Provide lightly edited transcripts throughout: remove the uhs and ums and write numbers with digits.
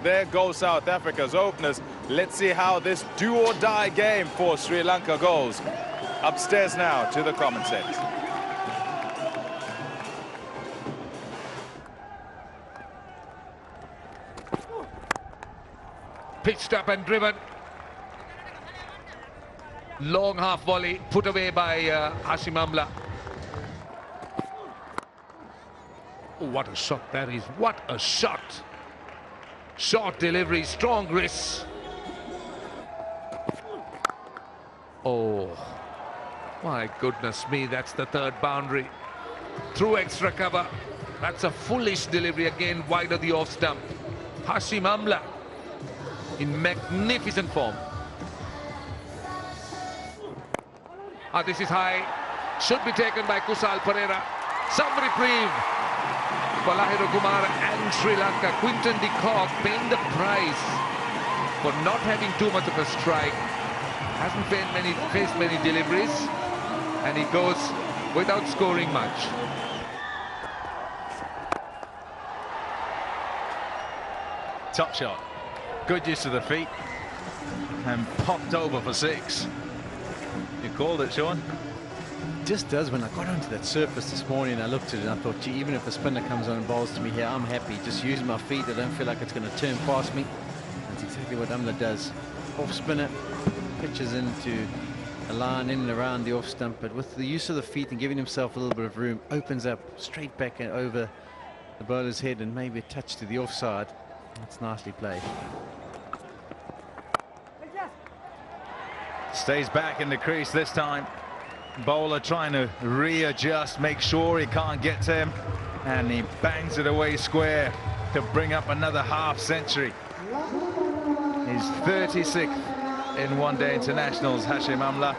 there goes South Africa's openers. Let's see how this do-or-die game for Sri Lanka goes. Upstairs now to the commentators. Pitched up and driven. Long half volley put away by Hashim Amla. Oh, what a shot that is. What a shot. Short delivery, strong wrists. Oh, my goodness me, that's the third boundary. Through extra cover. That's a foolish delivery again, wide of the off stump. Hashim Amla in magnificent form. This is high. Should be taken by Kusal Pereira. Some reprieve for Lahiro Kumar and Sri Lanka. Quinton de Kock paying the price for not having too much of a strike. Hasn't faced many deliveries, and he goes without scoring much. Top shot. Good use of the feet. And popped over for 6. You called it, Sean? Just does. When I got onto that surface this morning, I looked at it and I thought, gee, even if a spinner comes on and bowls to me here, I'm happy. Just use my feet. I don't feel like it's going to turn past me. That's exactly what Amla does. Off spinner, pitches into a line in and around the off stump, but with the use of the feet and giving himself a little bit of room, opens up straight back and over the bowler's head and maybe a touch to the offside. That's nicely played. Stays back in the crease this time. Bowler trying to readjust, make sure he can't get to him, and he bangs it away square to bring up another half century. He's 36th in one-day internationals, Hashim Amla,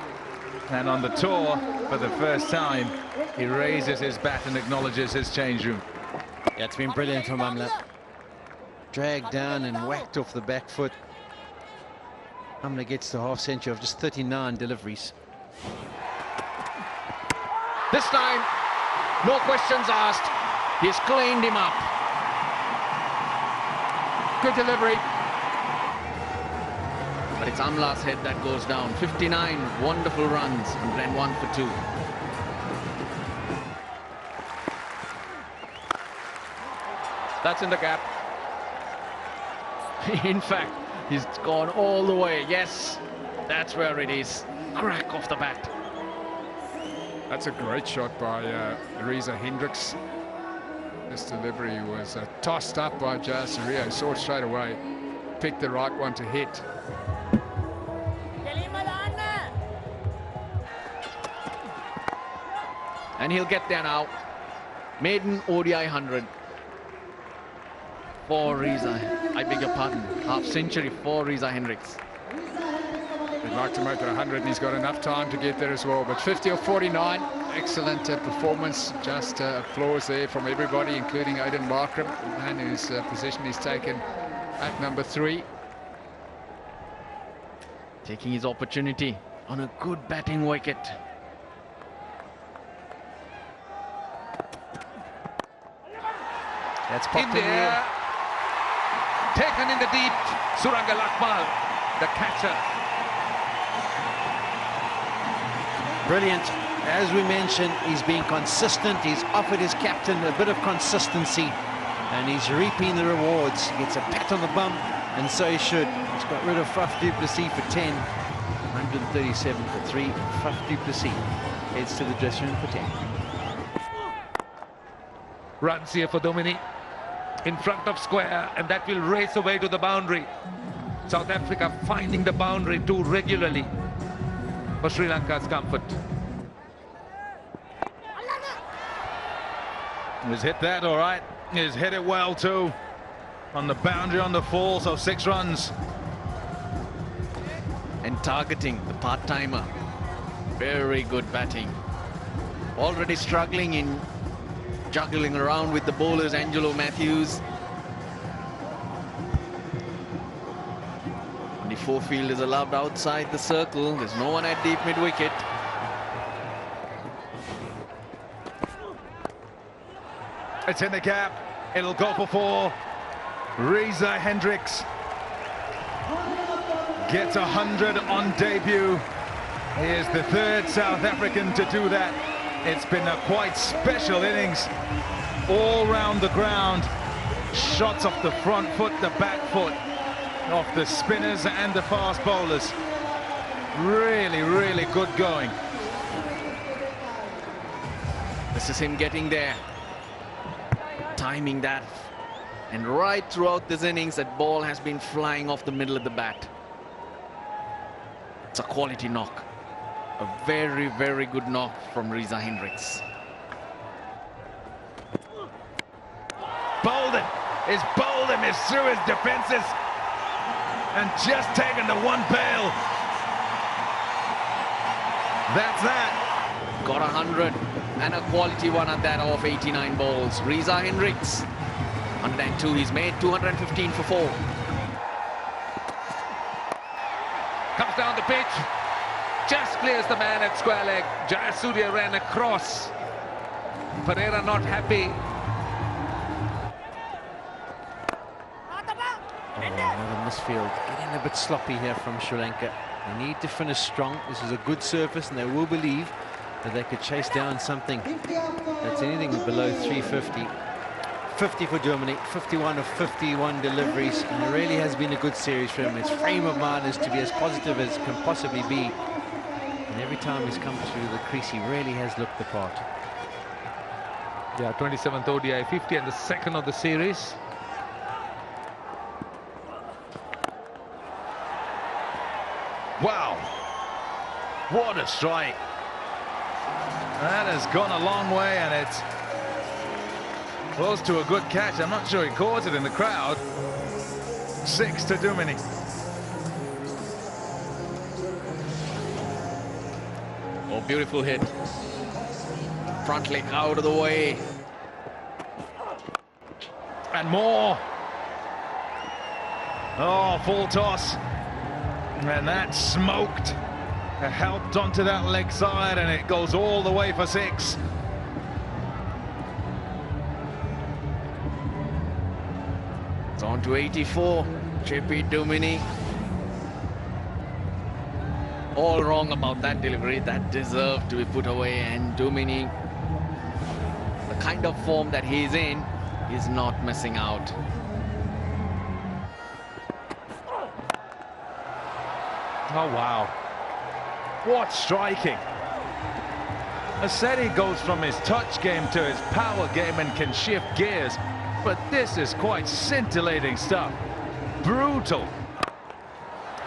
and on the tour for the first time he raises his bat and acknowledges his change room. Yeah, it's been brilliant from Amla. Dragged down and whacked off the back foot. Amla gets the half century of just 39 deliveries. This time, no questions asked. He's cleaned him up. Good delivery. But it's Amla's head that goes down. 59 wonderful runs and then 1 for 2. That's in the gap. In fact, he's gone all the way. Yes, that's where it is. Crack off the bat. That's a great shot by Reeza Hendricks. This delivery was tossed up by Jayasuriya. Saw it straight away. Picked the right one to hit. And he'll get there now. Maiden ODI 100 for Reeza. I beg your pardon. Half century for Reeza Hendricks. He'd like to make it 100, and he's got enough time to get there as well. But 50 or 49, excellent performance. Just applause there from everybody, including Aiden Markram, the man whose position he's taken at number 3. Taking his opportunity on a good batting wicket. That's popped In there, taken in the deep, Surangal Akmal, the catcher. Brilliant. As we mentioned, he's being consistent. He's offered his captain a bit of consistency, and he's reaping the rewards. He gets a pat on the bum, and so he should. He's got rid of Faf du Plessis for 10, 137 for 3. Faf du Plessis heads to the dressing room for 10. Runs here for Domini in front of square, and that will race away to the boundary. South Africa finding the boundary too regularly for Sri Lanka's comfort. He's hit that all right. He's hit it well too. On the boundary, on the fall, so 6 runs. And targeting the part-timer. Very good batting. Already struggling in juggling around with the bowlers, Angelo Matthews. The 4 field is allowed outside the circle. There's no one at deep mid-wicket. It's in the gap. It'll go for 4. Reeza Hendricks gets 100 on debut. He is the third South African to do that. It's been a quite special innings all round the ground. Shots off the front foot, the back foot, off the spinners and the fast bowlers. Really, really good going. This is him getting there, timing that, and right throughout this innings that ball has been flying off the middle of the bat. It's a quality knock, a very, very good knock from Reeza Hendricks. Bowled him, he's bowled him, he's through his defences and just taken the one bail. That's that. Got 100 and a quality one at that off 89 balls. Reeza Hendricks, 102, he's made 215 for 4. Comes down the pitch, just clears the man at square leg. Jayasuriya ran across. Pereira not happy. Oh, another misfield. Getting a bit sloppy here from Sri Lanka. They need to finish strong. This is a good surface, and they will believe that they could chase down something that's anything below 350. 50 for Germany, 51 of 51 deliveries, and it really has been a good series for him. His frame of mind is to be as positive as can possibly be, and every time he's come through the crease, he really has looked the part. Yeah, 27th ODI 50 and the second of the series. Wow, what a strike. That has gone a long way, and it's close to a good catch. I'm not sure he caught it in the crowd. 6 to Dumini. Oh, beautiful hit. Front leg out of the way. And more. Oh, full toss. And that smoked. Helped onto that leg side, and it goes all the way for 6. It's on to 84. JP Dumini. All wrong about that delivery. That deserved to be put away, and Dumini, the kind of form that he's in, is not missing out. Oh, wow. What striking. I said he goes from his touch game to his power game and can shift gears, but this is quite scintillating stuff. Brutal.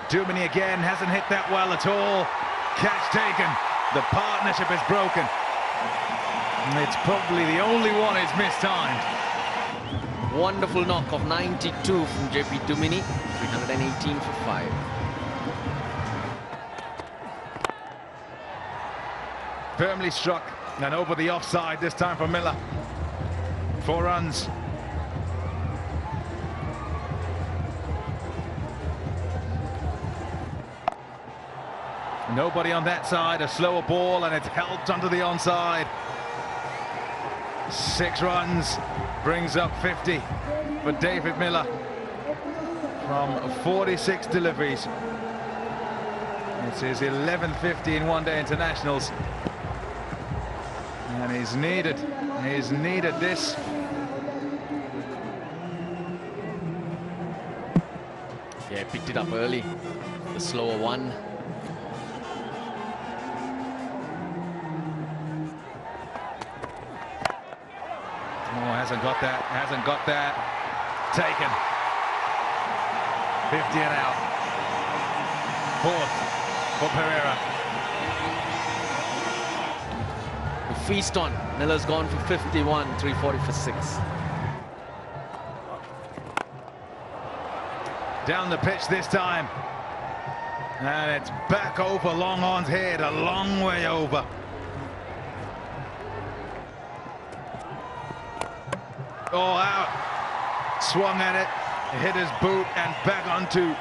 Dumini again hasn't hit that well at all. Catch taken. The partnership is broken. And it's probably the only one he's mistimed. Wonderful knock of 92 from JP Dumini. 318 for 5. Firmly struck and over the offside this time for Miller. 4 runs. Nobody on that side, a slower ball, and it's helped onto the onside. 6 runs, brings up 50 for David Miller from 46 deliveries. It's his 11th 50 in one-day internationals. And he's needed this. Yeah, picked it up early. The slower one. Oh, hasn't got that. Taken. 50 and out. 4th for Pereira. Feast on. Miller's gone for 51, 340 for 6. Down the pitch this time. And it's back over Longhorn's head, a long way over. Oh, out. Swung at it, hit his boot, and back onto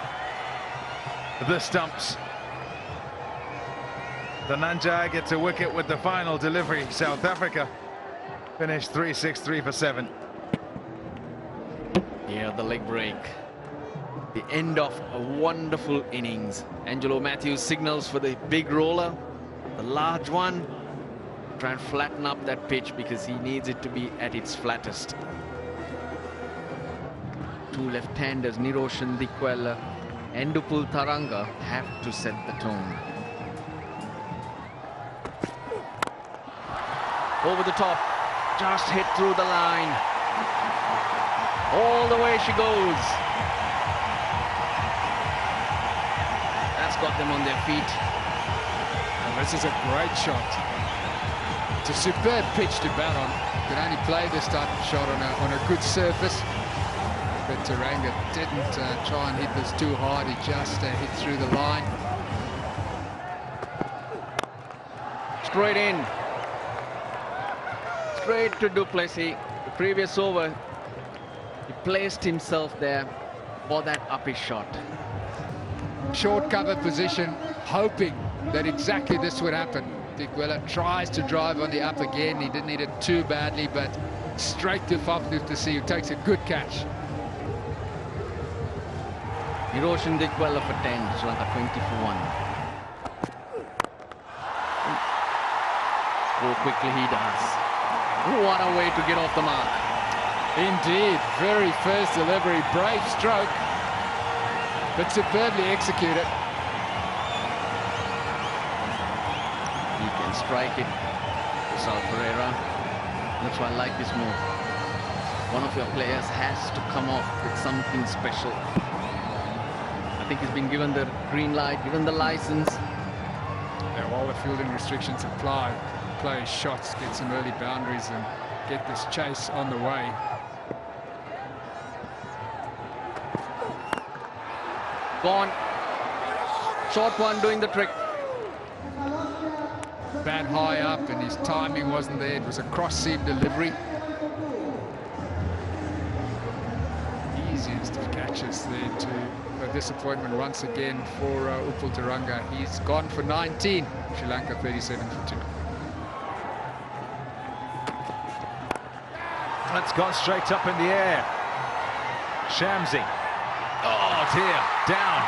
the stumps. Dhananjaya gets a wicket with the final delivery. South Africa finished 363 for 7. Yeah, the leg break. The end of a wonderful innings. Angelo Matthews signals for the big roller, the large one. Try and flatten up that pitch because he needs it to be at its flattest. Two left-handers, Niroshan Dikwella and Upul Taranga, have to set the tone. Over the top, just hit through the line. All the way she goes. That's got them on their feet. And this is a great shot. It's a superb pitch to bat on. You can only play this type of shot on a good surface. But Taranga didn't try and hit this too hard. He just hit through the line. Straight in. Straight to Duplessis. The previous over, he placed himself there for that uppy shot. Short cover position, hoping that exactly this would happen. Dikwella tries to drive on the up again. He didn't hit it too badly, but straight to Duplessis, who takes a good catch. Niroshan Dikwella for 10, Sri Lanka 20 for 1. Score quickly he does. What a way to get off the mark. Indeed, very first delivery, brave stroke, but superbly executed. He can strike it. Sal Pereira. That's why I like this move. One of your players has to come off with something special. I think he's been given the green light, given the license. Now, while the fielding restrictions apply, play shots, get some early boundaries and get this chase on the way. Gone. Short one doing the trick. Bat high up and his timing wasn't there. It was a cross-seam delivery. Easiest of catches there to a disappointment once again for Upul Taranga. He's gone for 19. Sri Lanka 37 for 2. That's gone straight up in the air. Shamsi. Oh dear, down.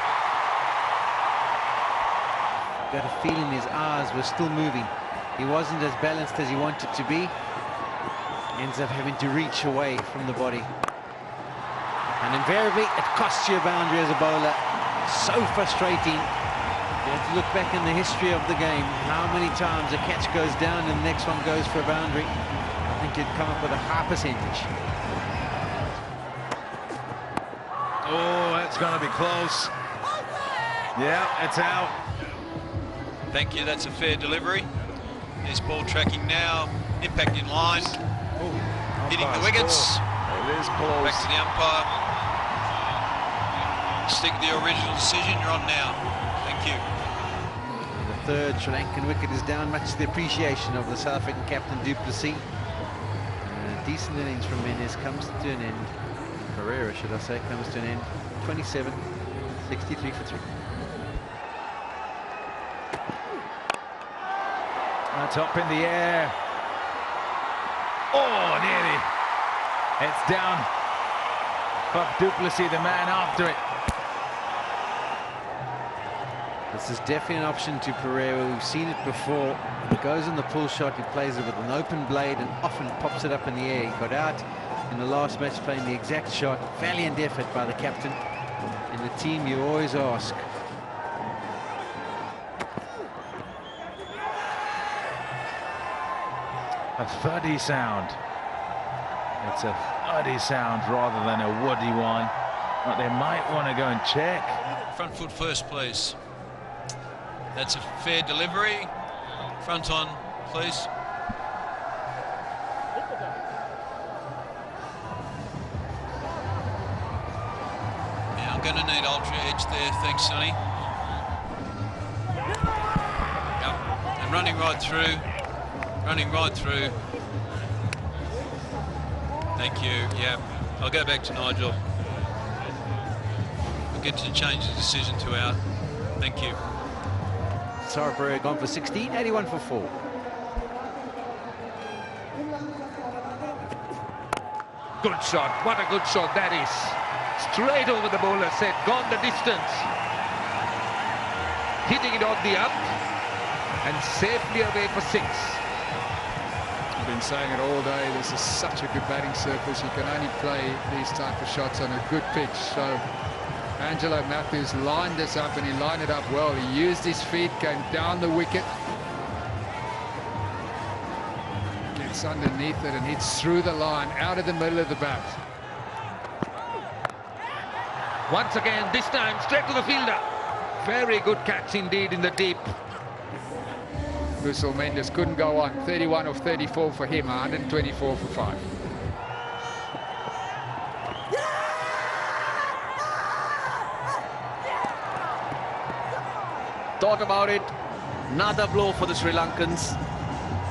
Got a feeling his eyes were still moving. He wasn't as balanced as he wanted to be. Ends up having to reach away from the body. And invariably, it costs you a boundary as a bowler. So frustrating. You have to look back in the history of the game. How many times a catch goes down and the next one goes for a boundary. I think you'd come up with a high percentage. Oh, that's going to be close. Yeah, it's out. Thank you, that's a fair delivery. There's ball tracking now, impact in line, hitting the wickets. It is close. Back to the umpire. Stick with the original decision, you're on now. Thank you. The third Sri Lankan wicket is down, much to the appreciation of the South African captain Duplessis. A decent innings from Mendes comes to an end. Pereira, should I say, comes to an end. 27, 63 for 3. That's up in the air. Oh, nearly. It's down. But Duplessis, the man after it. This is definitely an option to Pereira. We've seen it before. He goes in the pull shot, he plays it with an open blade and often pops it up in the air. He got out in the last match playing the exact shot. Valiant effort by the captain. In the team, you always ask. A thuddy sound. It's a thuddy sound rather than a woody one. But they might want to go and check. Front foot first, please. That's a fair delivery. Front on, please. Yeah, I'm going to need ultra edge there. Thanks, Sonny. Yep. And running right through. Running right through. Thank you. Yeah. I'll go back to Nigel. We'll get to change the decision to out. Thank you. Sara Pereira gone for 16, 81 for 4. Good shot. What a good shot that is. Straight over the bowler's head. Gone the distance. Hitting it off the up. And safely away for 6. I've been saying it all day. This is such a good batting surface. You can only play these type of shots on a good pitch. So Angelo Matthews lined this up, and he lined it up well. He used his feet, came down the wicket, gets underneath it and hits through the line, out of the middle of the bat. Once again, this time straight to the fielder. Very good catch indeed in the deep. Russell Mendes couldn't go on. 31 of 34 for him, 124 for 5. Thought about it. Another blow for the Sri Lankans.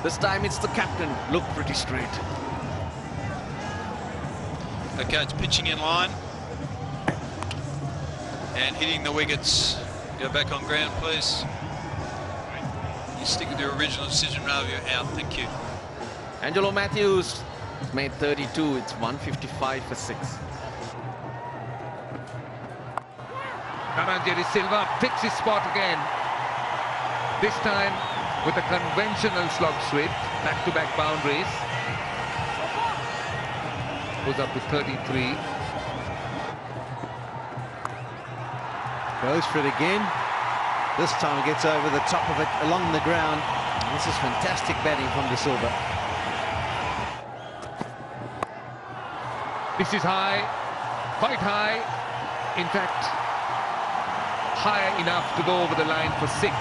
This time it's the captain. Looked pretty straight. Okay, it's pitching in line. And hitting the wickets. Go back on ground, please. You stick with your original decision rather than your out. Thank you. Angelo Matthews made 32. It's 155 for 6. Dhananjay Silva picks his spot again. This time with a conventional slog sweep. Back-to-back boundaries. Goes up to 33. Goes for it again. This time it gets over the top of it, along the ground. This is fantastic batting from De Silva. This is high, quite high. In fact, high enough to go over the line for 6.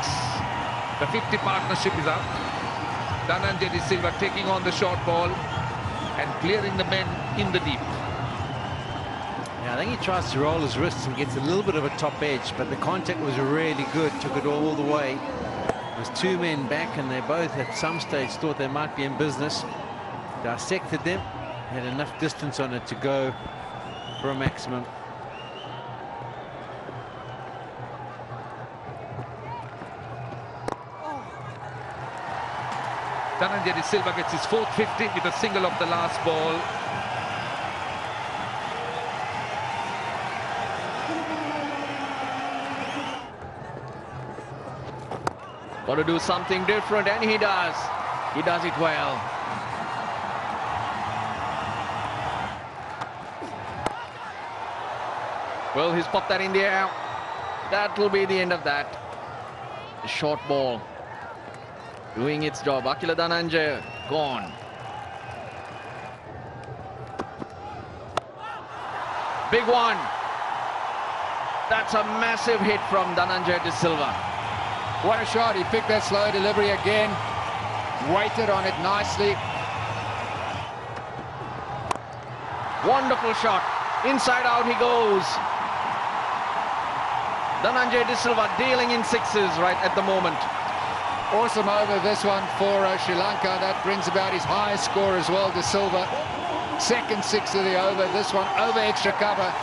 The 50 partnership is up. Dhananjay De Silva taking on the short ball and clearing the men in the deep. Yeah, I think he tries to roll his wrists and gets a little bit of a top edge, but the contact was really good, took it all the way. There's 2 men back, and they both at some stage thought they might be in business. Dissected them, had enough distance on it to go for a maximum. Dhananjay De Silva gets his 4th 50 with a single off the last ball. Got to do something different, and he does. He does it well. Well, he's popped that in the air. That will be the end of that. The short ball doing its job. Akila Dhananjay gone. Big one. That's a massive hit from Dhananjay De Silva. What a shot. He picked that slow delivery again. Waited on it nicely. Wonderful shot. Inside out he goes. Dhananjay De Silva dealing in 6s right at the moment. Awesome over this one for Sri Lanka. That brings about his highest score as well, De Silva. 2nd 6 of the over. This one over extra cover.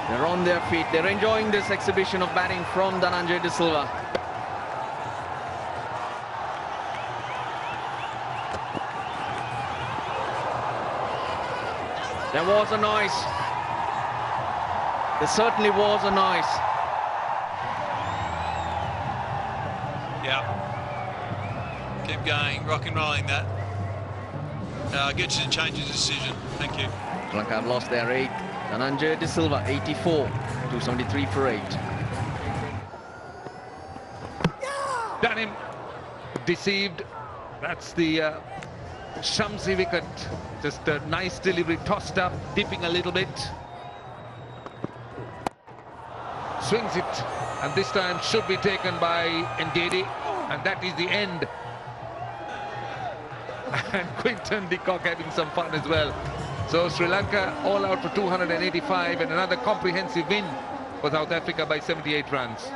They're on their feet. They're enjoying this exhibition of batting from Dhananjay De Silva. There was a noise. There certainly was a noise. Yeah. Keep going, rock and rolling that. Get you to change your decision. Thank you. Sri Lanka have lost their 8th. Dhananjay De Silva, 84, 273 for 8. Done him. Deceived. That's the Shamsi wicket. Just a nice delivery, tossed up, dipping a little bit. Swings it, and this time should be taken by Ndidi, and that is the end. And Quinton de Kock having some fun as well. So Sri Lanka all out for 285, and another comprehensive win for South Africa by 78 runs.